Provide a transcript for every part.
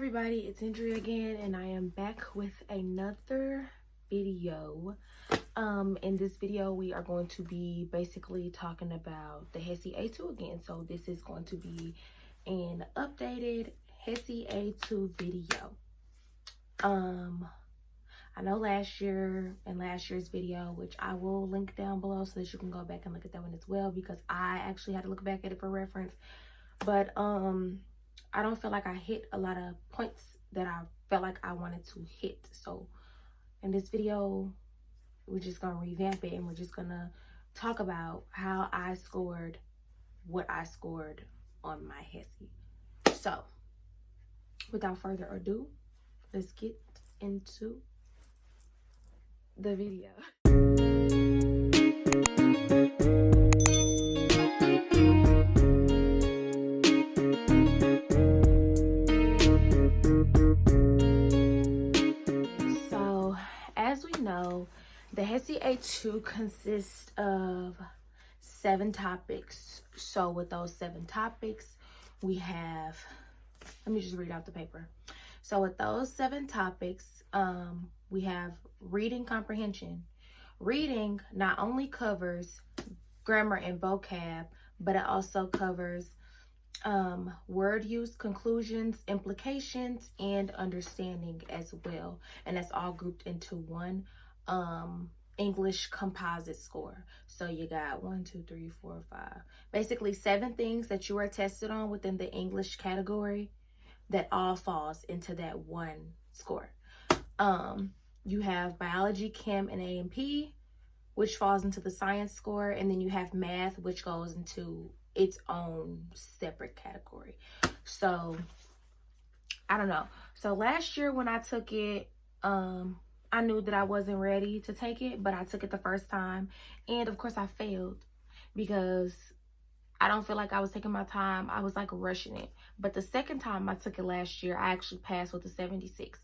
everybody, it's Andrea again, and I am back with another video. In this video we are going to be basically talking about the Hesi A2 again. So this is going to be an updated Hesi A2 video. I know last year's video, which I will link down below so that you can go back and look at that one as well, because I actually had to look back at it for reference. But I don't feel like I hit a lot of points that I felt like I wanted to hit. So in this video, we're just gonna revamp it, and we're just gonna talk about how I scored what I scored on my Hesi. So without further ado, let's get into the video. So as we know, the Hesi A2 consists of 7 topics. So with those 7 topics, we have, let me just read out the paper. So with those 7 topics, we have reading comprehension. Reading not only covers grammar and vocab, but it also covers word use, conclusions, implications, and understanding as well. And that's all grouped into one English composite score. So you got 1, 2, 3, 4, 5. Basically 7 things that you are tested on within the English category that all falls into that one score. You have biology, chem, and A&P, which falls into the science score, and then you have math, which goes into its own separate category. So I don't know. So last year when I took it, I knew that I wasn't ready to take it, but I took it the first time, and of course I failed because I don't feel like I was taking my time. I was like rushing it. But the second time I took it last year, I actually passed with a 76.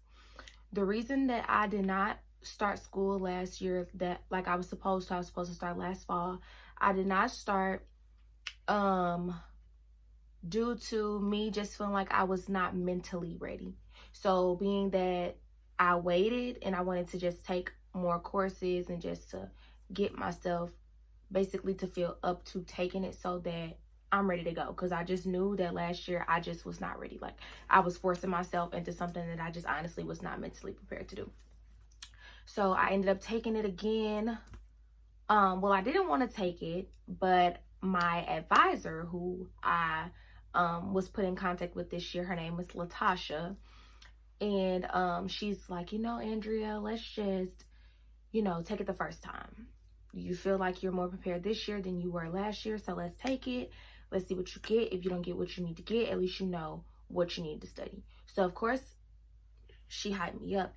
The reason that I did not start school last year, that like I was supposed to start last fall, I did not start due to me just feeling like I was not mentally ready. So being that I waited and I wanted to just take more courses and just to get myself basically to feel up to taking it so that I'm ready to go, because I just knew that last year I just was not ready. Like I was forcing myself into something that I just honestly was not mentally prepared to do. So I ended up taking it again. Well, I didn't want to take it, but my advisor, who I was put in contact with this year, her name is Latasha, and she's like, Andrea, let's just take it the first time. You feel like you're more prepared this year than you were last year, so let's take it. Let's see what you get. If you don't get what you need to get, at least you know what you need to study. So of course she hyped me up,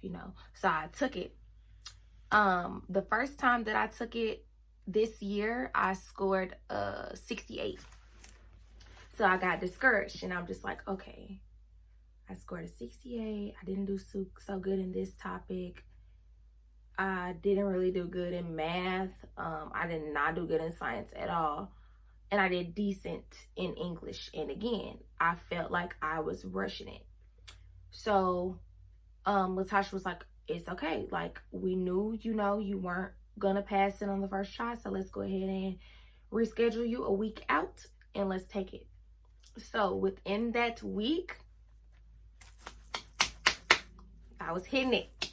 so I took it. The first time that I took it this year, I scored 68. So I got discouraged, and I'm just like, okay, I scored a 68. I didn't do so good in this topic. I didn't really do good in math. I did not do good in science at all. And I did decent in English. And again, I felt like I was rushing it. So Latasha was like, it's okay. Like, we knew, you weren't gonna pass it on the first try. So let's go ahead and reschedule you a week out and let's take it. So within that week, I was hitting it.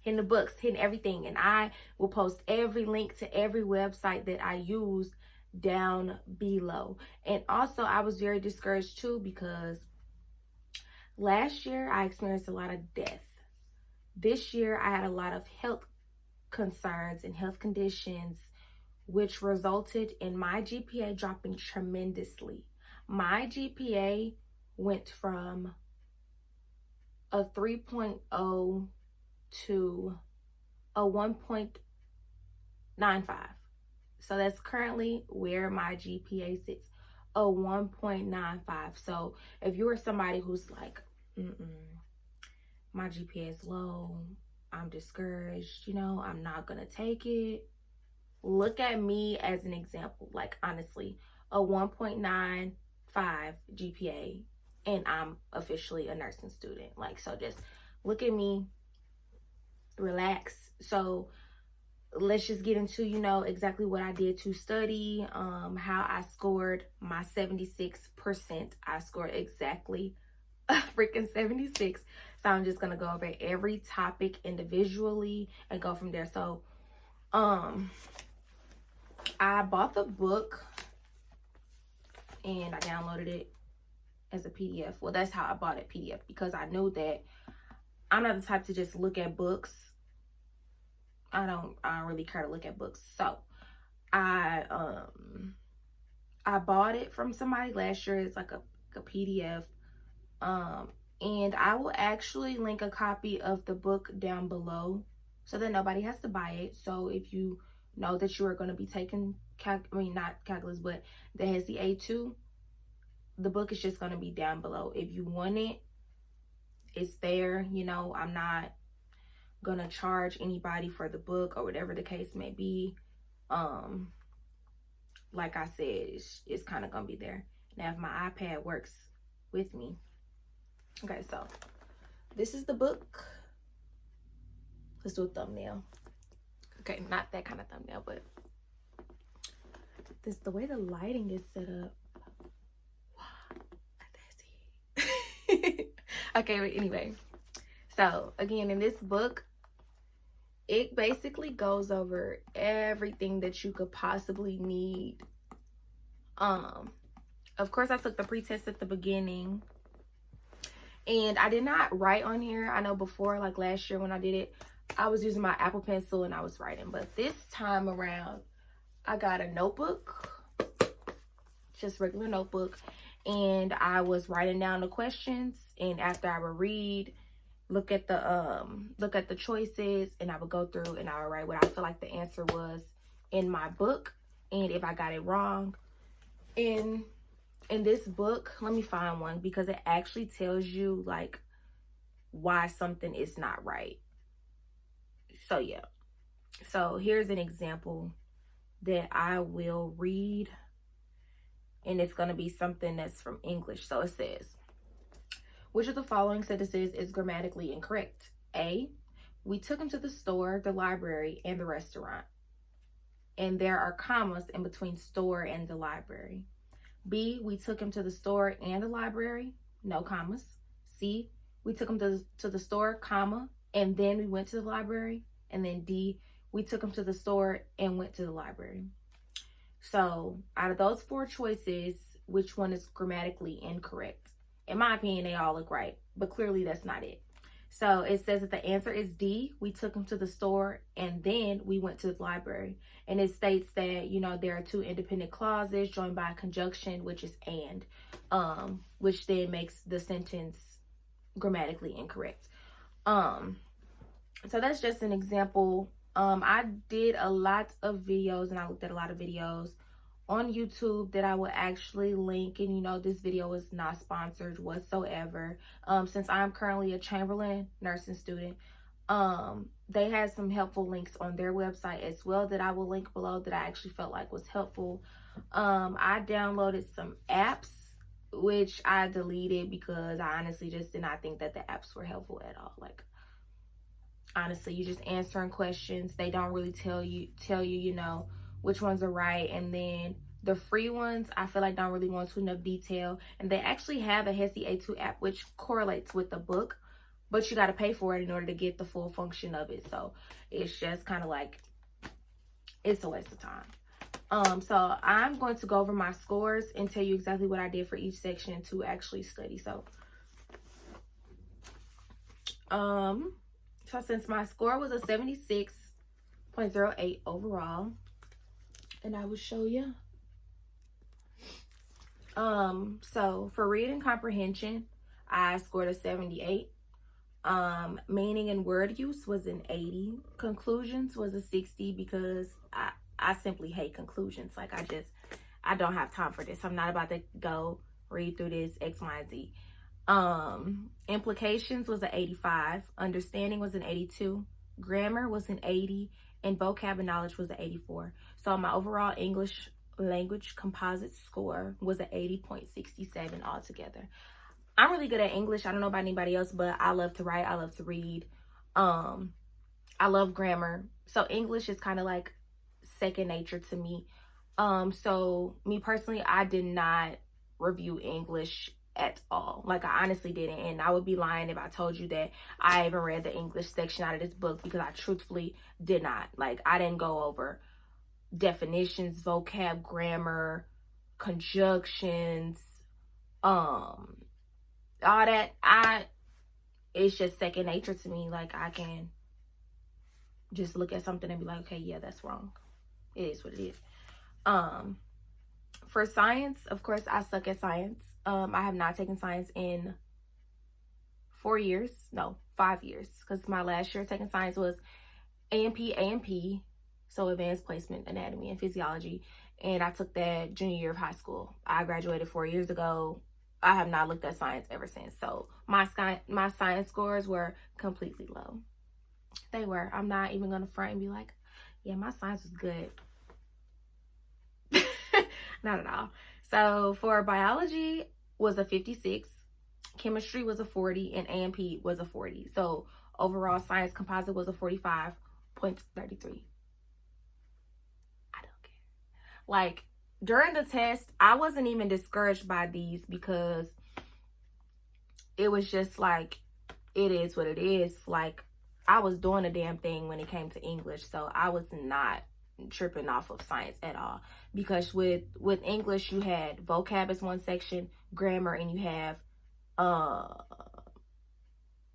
Hitting the books, hitting everything. And I will post every link to every website that I use down below. And also I was very discouraged too, because last year I experienced a lot of death. This year I had a lot of health concerns and health conditions, which resulted in my GPA dropping tremendously. My GPA went from a 3.0 to a 1.95. So that's currently where my GPA sits, a 1.95. So if you are somebody who's like, my GPA is low, I'm discouraged, I'm not gonna take it, look at me as an example. Like honestly, a 1.95 GPA and I'm officially a nursing student. Like, so just look at me, relax. So let's just get into, you know, exactly what I did to study, how I scored my 76%. I scored exactly a freaking 76. So I'm just gonna go over every topic individually and go from there. So I bought the book and I downloaded it as a PDF. Well, that's how I bought it, PDF, because I knew that I'm not the type to just look at books. I don't really care to look at books. So I bought it from somebody last year. It's like a PDF. And I will actually link a copy of the book down below so that nobody has to buy it. So if you know that you are going to be taking not calculus, but the Hesi A2, the book is just going to be down below. If you want it, it's there. You know, I'm not going to charge anybody for the book or whatever the case may be. Like I said, it's kind of going to be there. Now, if my iPad works with me. Okay, so this is the book. Let's do a thumbnail. Okay, not that kind of thumbnail, but this, the way the lighting is set up. Okay, but anyway, so again, in this book, it basically goes over everything that you could possibly need. Of course, I took the pretest at the beginning, and I did not write on here. I know before, like last year when I did it, I was using my Apple Pencil and I was writing, but this time around, I got a notebook, just regular notebook, and I was writing down the questions, and after I would read, look at the choices, and I would go through and I would write what I feel like the answer was in my book, and if I got it wrong. In this book, let me find one, because it actually tells you like why something is not right. So yeah, so here's an example that I will read, and it's going to be something that's from English. So it says, which of the following sentences is grammatically incorrect? A, we took him to the store, the library, and the restaurant, and there are commas in between store and the library. B, we took him to the store and the library, no commas. C, we took him to the store, comma, and then we went to the library. And then D, we took him to the store and went to the library. So out of those four choices, which one is grammatically incorrect? In my opinion, they all look right, but clearly that's not it. So it says that the answer is D, we took him to the store and then we went to the library. And it states that, you know, there are two independent clauses joined by a conjunction, which is and, which then makes the sentence grammatically incorrect. So that's just an example. I did a lot of videos, and I looked at a lot of videos on YouTube that I will actually link. And, you know, this video is not sponsored whatsoever. Since I'm currently a Chamberlain nursing student, they had some helpful links on their website as well that I will link below that I actually felt like was helpful. I downloaded some apps, which I deleted because I honestly just did not think that the apps were helpful at all. Like, honestly, you just answering questions. They don't really tell you, you know, which ones are right. And then the free ones, I feel like don't really go into enough detail. And they actually have a Hesi A2 app, which correlates with the book, but you got to pay for it in order to get the full function of it. So it's just kind of like, it's a waste of time. So I'm going to go over my scores and tell you exactly what I did for each section to actually study. So since my score was a 76.08 overall, and I will show you. So for reading comprehension, I scored a 78. Meaning and word use was an 80. Conclusions was a 60 because I simply hate conclusions. Like, I don't have time for this. I'm not about to go read through this X, Y, and Z. Implications was an 85. Understanding was an 82. Grammar was an 80. And vocab and knowledge was an 84. So my overall English language composite score was an 80.67 altogether. I'm really good at English. I don't know about anybody else, but I love to write. I love to read. Um, I love grammar. So English is kind of like second nature to me. So me personally, I did not review English at all. Like, I honestly didn't. And I would be lying if I told you that I even read the English section out of this book, because I truthfully did not. Like, I didn't go over definitions, vocab, grammar, conjunctions, all that. It's just second nature to me. Like, I can just look at something and be like, okay, yeah, that's wrong. It is what it is. For science, of course, I suck at science. I have not taken science in 5 years, because my last year taking science was A&P, so advanced placement, anatomy, and physiology, and I took that junior year of high school. I graduated 4 years ago. I have not looked at science ever since. So my science scores were completely low. They were. I'm not even gonna front and be like, yeah, my science was good. Not at all. So for biology was a 56, chemistry was a 40, and A&P was a 40. So overall science composite was a 45.33. I don't care. Like, during the test, I wasn't even discouraged by these, because it was just like, it is what it is. Like, I was doing a damn thing when it came to English, so I was not tripping off of science at all. Because with English, you had vocab as one section, grammar, and you have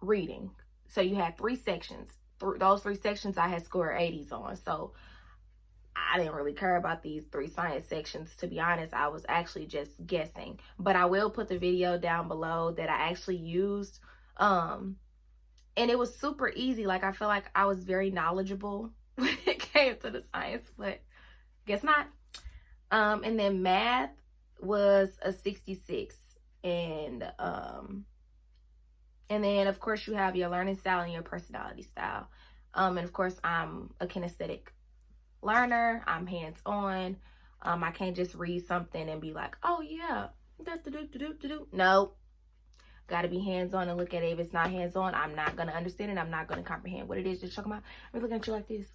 reading. So you had 3 sections. Those 3 sections I had scored 80s on. So I didn't really care about these 3 science sections, to be honest. I was actually just guessing. But I will put the video down below that I actually used. And it was super easy. Like, I feel like I was very knowledgeable when it came to the science, but guess not. And then math was a 66. And then, of course, you have your learning style and your personality style. And of course, I'm a kinesthetic learner. I'm hands-on. I can't just read something and be like, oh yeah, no. Got to be hands-on and look at it. If it's not hands-on, I'm not going to understand it. I'm not going to comprehend what it is you're talking about. I'm looking at you like this.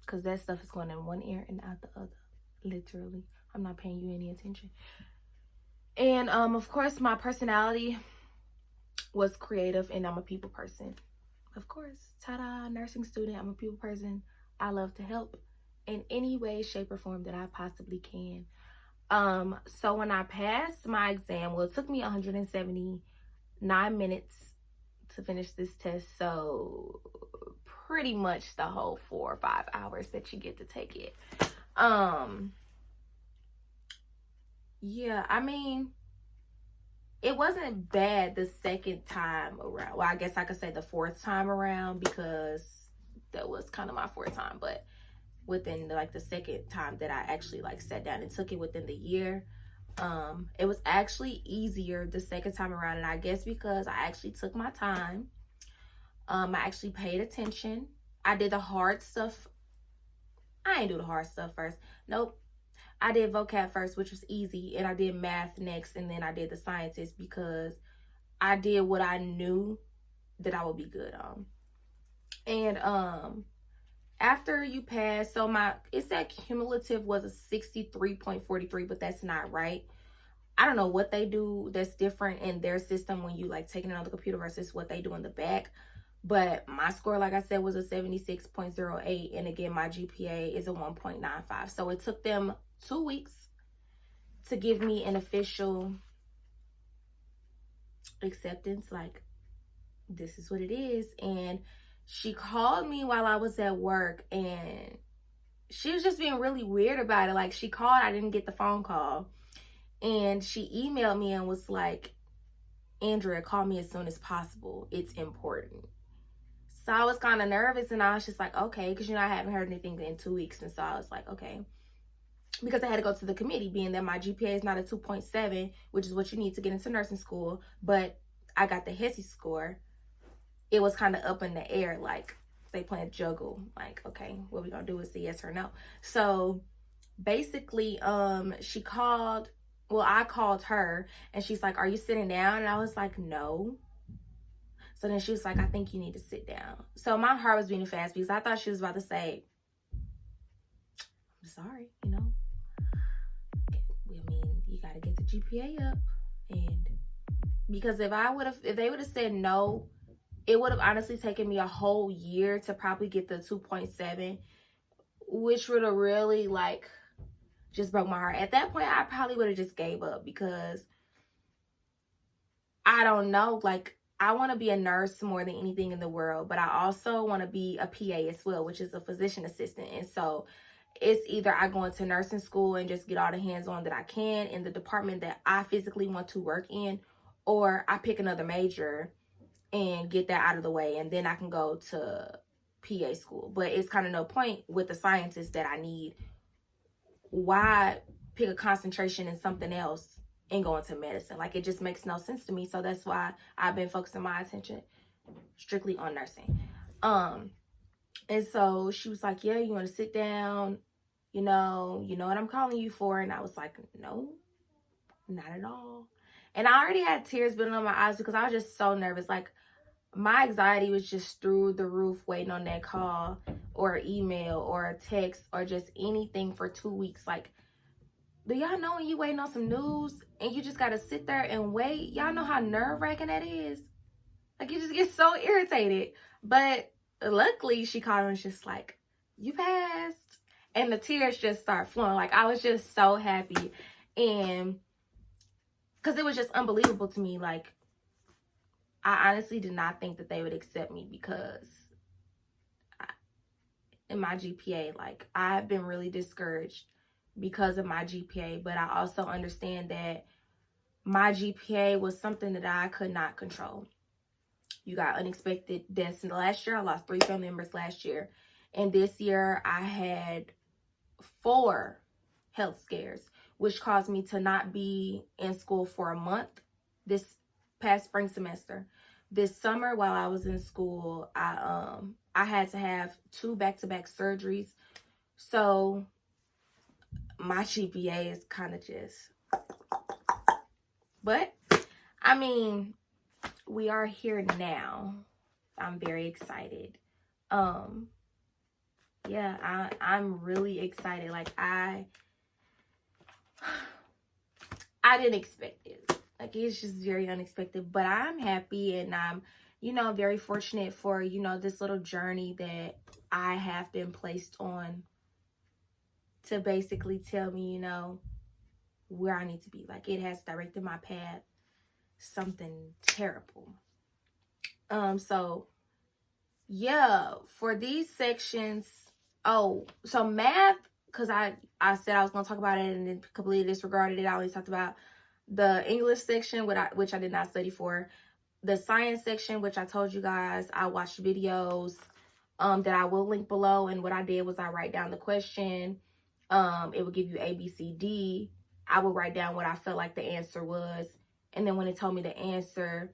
Because that stuff is going in one ear and out the other. Literally. I'm not paying you any attention. And of course, my personality was creative, and I'm a people person. Of course. Ta-da, nursing student. I'm a people person. I love to help in any way, shape, or form that I possibly can. So when I passed my exam, well, it took me 179 minutes to finish this test. So pretty much the whole 4 or 5 hours that you get to take it. Yeah, I mean, it wasn't bad the second time around. Well, I guess I could say the 4th time around, because that was kind of my 4th time. But within the second time that I actually sat down and took it within the year, it was actually easier the second time around. And I guess because I actually took my time, I actually paid attention. I did the hard stuff. I didn't do the hard stuff first. Nope. I did vocab first, which was easy, and I did math next, and then I did the sciences, because I did what I knew that I would be good on. And after you pass, so it said cumulative was a 63.43, but that's not right. I don't know what they do that's different in their system when you taking it on the computer versus what they do in the back. But my score, like I said, was a 76.08. And again, my GPA is a 1.95. So it took them 2 weeks to give me an official acceptance. Like, this is what it is. And she called me while I was at work, and she was just being really weird about it. Like, she called, I didn't get the phone call. And she emailed me and was like, Andrea, call me as soon as possible. It's important. So I was kind of nervous, and I was just like, okay, because, I haven't heard anything in 2 weeks. And so I was like, okay, because I had to go to the committee, being that my GPA is not a 2.7, which is what you need to get into nursing school. But I got the Hesi score. It was kind of up in the air, like they playing juggle. Like, okay, what we going to do is the yes or no. So basically, she called, well, I called her, and she's like, are you sitting down? And I was like, no. So then she was like, I think you need to sit down. So my heart was beating fast because I thought she was about to say, I'm sorry, you know. I mean, you got to get the GPA up. And because if they would have said no, it would have honestly taken me a whole year to probably get the 2.7, which would have really like just broke my heart. At that point, I probably would have just gave up because I don't know, like, I want to be a nurse more than anything in the world, but I also want to be a PA as well, which is a physician assistant. And so it's either I go into nursing school and just get all the hands-on that I can in the department that I physically want to work in, or I pick another major and get that out of the way, and then I can go to PA school. But it's kind of no point with the sciences that I need. Why pick a concentration in something else and go into medicine? Like, it just makes no sense to me. So that's why I've been focusing my attention strictly on nursing. And so she was like, yeah, you want to sit down? You know what I'm calling you for? And I was like, no, not at all. And I already had tears building on my eyes because I was just so nervous. Like, my anxiety was just through the roof waiting on that call or email or a text or just anything for 2 weeks. Like, do y'all know when you waiting on some news and you just got to sit there and wait? Y'all know how nerve-wracking that is? Like, you just get so irritated. But luckily, she called and was just like, you passed. And the tears just start flowing. Like, I was just so happy. And because it was just unbelievable to me. Like, I honestly did not think that they would accept me because in my GPA, like, I've been really discouraged because of my GPA. But I also understand that my GPA was something that I could not control. You got unexpected deaths. Last year, I lost 3 family members last year. And this year, I had 4 health scares, which caused me to not be in school for a month this past spring semester. This summer, while I was in school, I had to have 2 back-to-back surgeries. So my GPA is kind of just, but I mean, we are here now. I'm very excited. Yeah, I'm really excited. Like, I didn't expect it. Like, it's just very unexpected, but I'm happy, and I'm, very fortunate for, this little journey that I have been placed on to basically tell me, where I need to be. Like, it has directed my path something terrible. So yeah, for these sections, so math, because I said I was going to talk about it and then completely disregarded it. I only talked about the English section, which I did not study for. The science section, which I told you guys, I watched videos that I will link below. And what I did was I write down the question. It would give you A, B, C, D. I would write down what I felt like the answer was. And then when it told me the answer,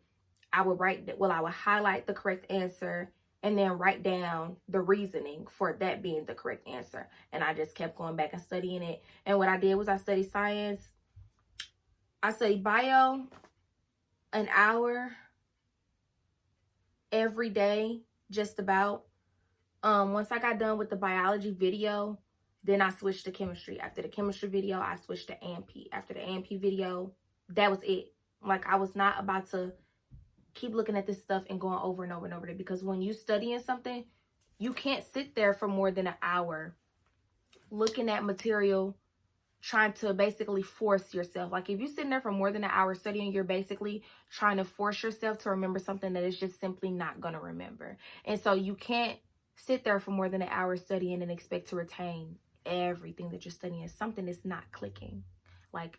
I would highlight the correct answer and then write down the reasoning for that being the correct answer. And I just kept going back and studying it. And what I did was I studied science. I studied bio an hour every day, just about. Once I got done with the biology video, then I switched to chemistry. After the chemistry video, I switched to AMP. After the AMP video, that was it. Like, I was not about to keep looking at this stuff and going over and over and over it, because when you studying something, you can't sit there for more than an hour looking at material, trying to basically force yourself. Like, if you're sitting there for more than an hour studying, you're basically trying to force yourself to remember something that is just simply not going to remember. And so you can't sit there for more than an hour studying and expect to retain everything that you're studying. Something is not clicking. Like,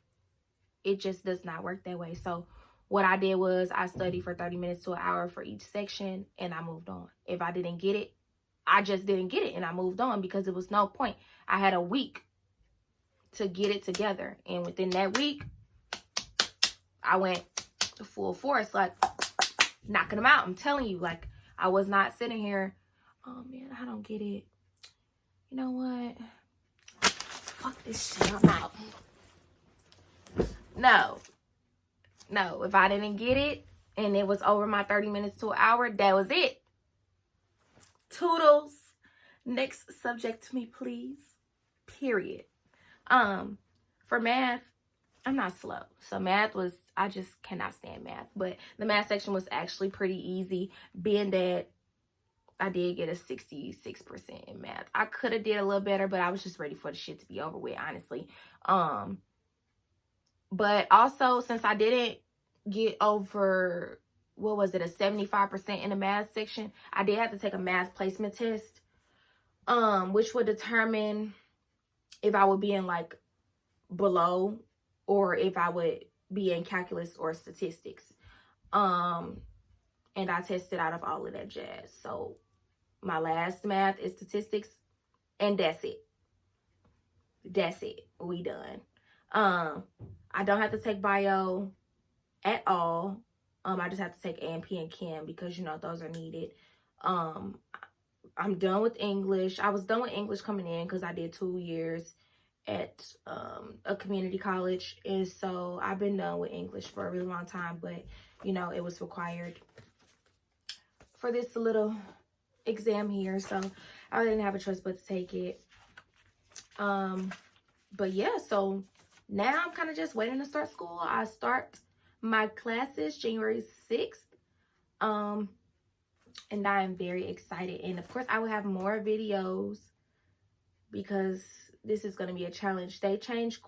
it just does not work that way. So what I did was I studied for 30 minutes to an hour for each section, and I moved on. If I didn't get it, I just didn't get it, and I moved on, because it was no point. I had a week to get it together, and within that week, I went to full force, like, knocking them out. I'm telling you, like, I was not sitting here, oh man, I don't get it. You know what? fuck this shit, I'm out. No, if I didn't get it and it was over my 30 minutes to an hour, that was it. Toodles. Next subject to me, please. Period. For math, I'm not slow. So math was, I just cannot stand math. But the math section was actually pretty easy, being that I did get a 66% in math. I could have did a little better, but I was just ready for the shit to be over with, honestly. But also, since I didn't get over, what was it, a 75% in the math section, I did have to take a math placement test, which would determine if I would be in like below or if I would be in calculus or statistics. And I tested out of all of that jazz. So my last math is statistics, and that's it. That's it. We done. I don't have to take bio at all. I just have to take AMP and Chem because, you know, those are needed. I'm done with English. I was done with English coming in because I did 2 years at a community college. And so I've been done with English for a really long time. But, you know, it was required for this little exam here. So I didn't have a choice but to take it. But yeah, so now I'm kind of just waiting to start school. I start my classes January 6th. And I am very excited. And of course, I will have more videos because this is going to be a challenge. They change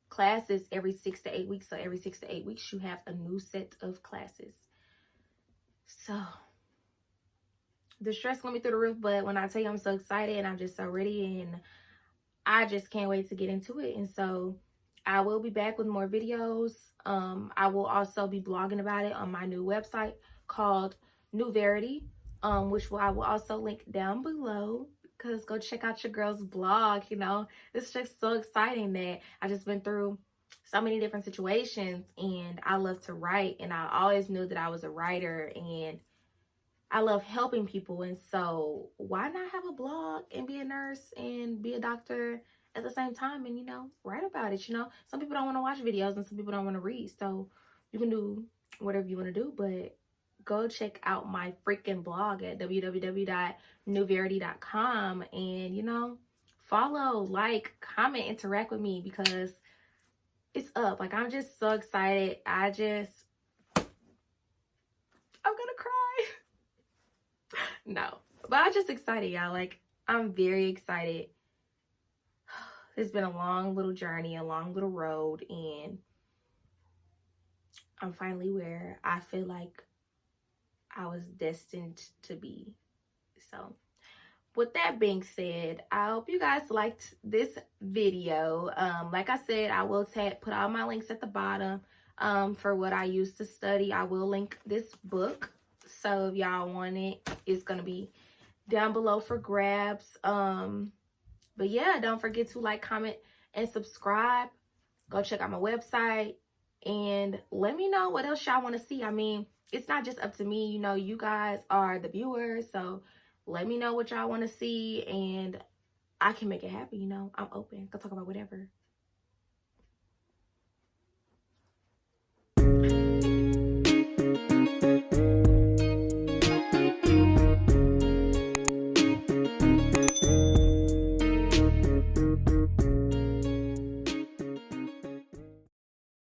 classes every 6 to 8 weeks. So every 6 to 8 weeks, you have a new set of classes. So the stress going to be through the roof. But when I tell you I'm so excited and I'm just so ready, and I just can't wait to get into it. And so I will be back with more videos. I will also be blogging about it on my new website called New Verity, which I will also link down below, because go check out your girl's blog. You know, it's just so exciting that I just been through so many different situations, and I love to write, and I always knew that I was a writer, and I love helping people. And so why not have a blog and be a nurse and be a doctor at the same time and, you know, write about it? You know, some people don't want to watch videos and some people don't want to read. So you can do whatever you want to do, but go check out my freaking blog at www.newverity.com and, you know, follow, like, comment, interact with me because it's up. Like, I'm just so excited. I'm gonna cry. No, but I'm just excited, y'all. Like, I'm very excited. It's been a long little journey, a long little road, and I'm finally where I feel like I was destined to be. So with that being said, I hope you guys liked this video. Like I said, I will put all my links at the bottom for what I used to study. I will link this book, so if y'all want it, it's gonna be down below for grabs. But yeah, don't forget to like, comment, and subscribe. Go check out my website and let me know what else y'all want to see. I mean, it's not just up to me, you know, you guys are the viewers, so let me know what y'all want to see and I can make it happen. You know, I'm open. Go talk about whatever.